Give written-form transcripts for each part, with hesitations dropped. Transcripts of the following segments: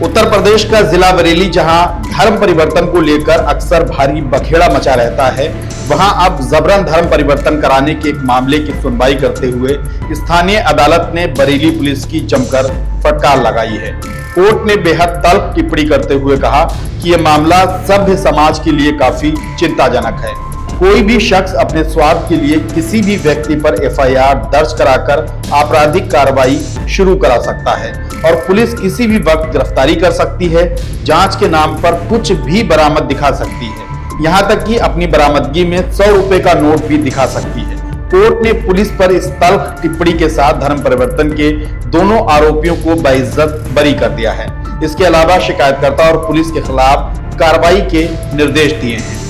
उत्तर प्रदेश का जिला बरेली, जहां धर्म परिवर्तन को लेकर अक्सर भारी बखेड़ा मचा रहता है, वहां अब जबरन धर्म परिवर्तन कराने के एक मामले की सुनवाई करते हुए स्थानीय अदालत ने बरेली पुलिस की जमकर फटकार लगाई है। कोर्ट ने बेहद तल्ख टिप्पणी करते हुए कहा कि यह मामला सभ्य समाज के लिए काफी चिंताजनक है। कोई भी शख्स अपने स्वार्थ के लिए किसी भी व्यक्ति पर एफआईआर दर्ज कराकर आपराधिक कार्रवाई शुरू करा सकता है और पुलिस किसी भी वक्त गिरफ्तारी कर सकती है, जांच के नाम पर कुछ भी बरामद दिखा सकती है, यहां तक कि अपनी बरामदगी में 100 रुपए का नोट भी दिखा सकती है। कोर्ट ने पुलिस पर इस तल्ख टिप्पणी के साथ धर्म परिवर्तन के दोनों आरोपियों को बाइज्जत बरी कर दिया है। इसके अलावा शिकायतकर्ता और पुलिस के खिलाफ कार्रवाई के निर्देश दिए हैं।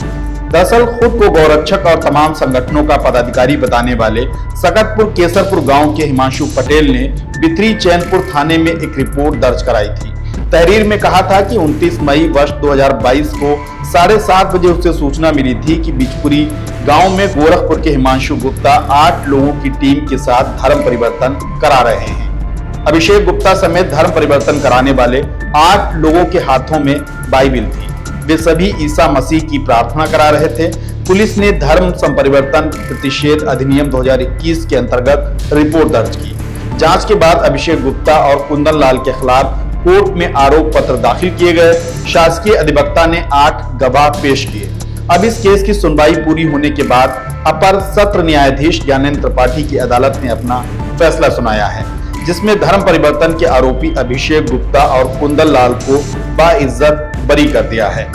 दरअसल खुद को गौरक्षक और तमाम संगठनों का पदाधिकारी बताने वाले सकतपुर केसरपुर गांव के हिमांशु पटेल ने बिथरी चैनपुर थाने में एक रिपोर्ट दर्ज कराई थी। तहरीर में कहा था कि 29 मई वर्ष 2022 को 7:30 बजे उसे सूचना मिली थी कि बिचपुरी गांव में गोरखपुर के हिमांशु गुप्ता 8 लोगों की टीम के साथ धर्म परिवर्तन करा रहे हैं। अभिषेक गुप्ता समेत धर्म परिवर्तन कराने वाले 8 लोगों के हाथों में बाइबिल थी। वे सभी ईसा मसीह की प्रार्थना करा रहे थे। पुलिस ने धर्म संपरिवर्तन प्रतिषेध अधिनियम 2021 के अंतर्गत रिपोर्ट दर्ज की। जांच के बाद अभिषेक गुप्ता और कुंदन लाल के खिलाफ कोर्ट में आरोप पत्र दाखिल किए गए। शासकीय अधिवक्ता ने 8 गवाह पेश किए। अब इस केस की सुनवाई पूरी होने के बाद अपर सत्र न्यायाधीश ज्ञानेंद्र त्रिपाठी की अदालत ने अपना फैसला सुनाया है, जिसमें धर्म परिवर्तन के आरोपी अभिषेक गुप्ता और कुंदन लाल को बाइज्जत बरी कर दिया है।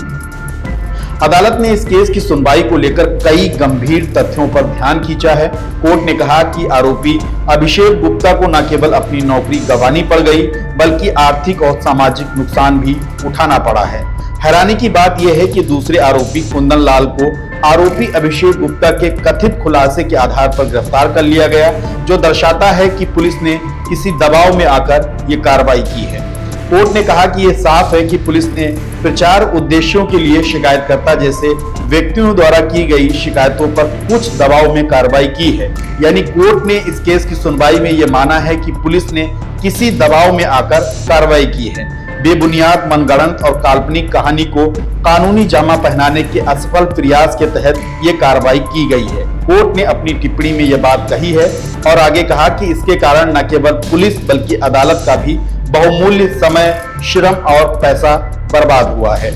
अदालत ने इस केस की सुनवाई को लेकर कई गंभीर तथ्यों पर ध्यान खींचा है। कोर्ट ने कहा कि आरोपी अभिषेक गुप्ता को न केवल अपनी नौकरी गंवानी पड़ गई, बल्कि आर्थिक और सामाजिक नुकसान भी उठाना पड़ा है। हैरानी की बात यह है कि दूसरे आरोपी कुंदन लाल को आरोपी अभिषेक गुप्ता के कथित खुलासे के आधार पर गिरफ्तार कर लिया गया, जो दर्शाता है कि पुलिस ने किसी दबाव में आकर ये कार्रवाई की है। कोर्ट ने कहा कि यह साफ है कि पुलिस ने प्रचार उद्देश्यों के लिए शिकायतकर्ता जैसे व्यक्तियों द्वारा की गई शिकायतों पर कुछ दबाव में कार्रवाई की है। यानी कोर्ट ने इस केस की सुनवाई में यह माना है कि पुलिस ने किसी दबाव में आकर कार्रवाई की है। बेबुनियाद, मनगढ़ंत और काल्पनिक कहानी को कानूनी जामा पहनाने के असफल प्रयास के तहत ये कार्रवाई की गई है। कोर्ट ने अपनी टिप्पणी में यह बात कही है और आगे कहा कि इसके कारण न केवल पुलिस बल्कि अदालत का भी बहुमूल्य समय, श्रम और पैसा बर्बाद हुआ है।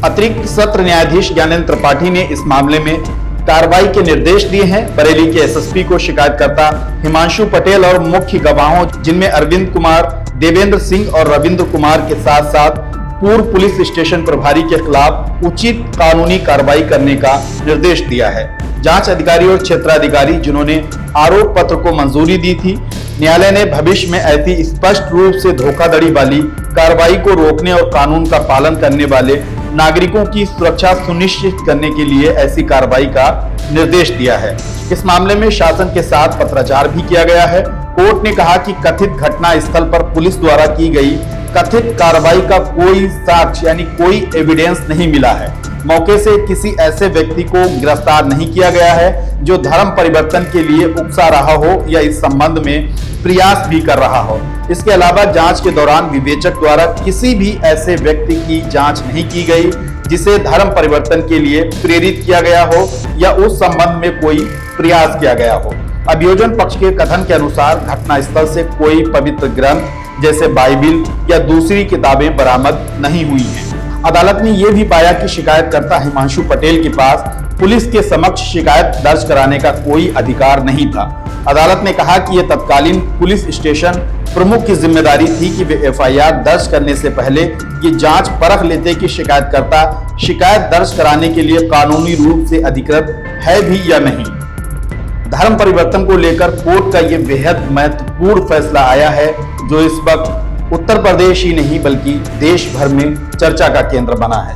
अतिरिक्त सत्र न्यायाधीश ज्ञानेंद्र त्रिपाठी ने इस मामले में कार्रवाई के निर्देश दिए हैं। बरेली के एसएसपी को शिकायतकर्ता हिमांशु पटेल और मुख्य गवाहों जिनमें अरविंद कुमार, देवेंद्र सिंह और रविंद्र कुमार के साथ साथ पूर्व पुलिस स्टेशन प्रभारी के खिलाफ उचित कानूनी कार्रवाई करने का निर्देश दिया है। जांच अधिकारी और क्षेत्राधिकारी जिन्होंने आरोप पत्र को मंजूरी दी थी, न्यायालय ने भविष्य में ऐसी स्पष्ट रूप से धोखाधड़ी वाली कार्रवाई को रोकने और कानून का पालन करने वाले नागरिकों की सुरक्षा सुनिश्चित करने के लिए ऐसी कार्रवाई का निर्देश दिया है। इस मामले में शासन के साथ पत्राचार भी किया गया है। कोर्ट ने कहा कि कथित घटना स्थल पर पुलिस द्वारा की गई कथित कार्रवाई का कोई साक्ष्य यानी कोई एविडेंस नहीं मिला है। मौके से किसी ऐसे व्यक्ति को गिरफ्तार नहीं किया गया है जो धर्म परिवर्तन के लिए उकसा रहा हो या इस संबंध में प्रयास भी कर रहा हो। इसके अलावा जांच के दौरान विवेचक द्वारा किसी भी ऐसे व्यक्ति की जांच नहीं की गई जिसे धर्म परिवर्तन के लिए प्रेरित किया गया हो या उस संबंध में कोई प्रयास किया गया हो। अभियोजन पक्ष के कथन के अनुसार घटनास्थल से कोई पवित्र ग्रंथ जैसे बाइबिल या दूसरी किताबें बरामद नहीं हुई हैं। अदालत ने यह भी पाया कि शिकायतकर्ता हिमांशु पटेल के पास पुलिस के समक्ष शिकायत दर्ज कराने का कोई अधिकार नहीं था। अदालत ने कहा कि यह तत्कालीन पुलिस स्टेशन प्रमुख की जिम्मेदारी थी कि वे एफआईआर दर्ज करने से पहले ये जांच परख लेते कि शिकायतकर्ता शिकायत दर्ज कराने के लिए कानूनी रूप से अधिकृत है भी या नहीं। धर्म परिवर्तन को लेकर कोर्ट का यह बेहद महत्वपूर्ण फैसला आया है, जो इस वक्त उत्तर प्रदेश ही नहीं बल्कि देश भर में चर्चा का केंद्र बना है।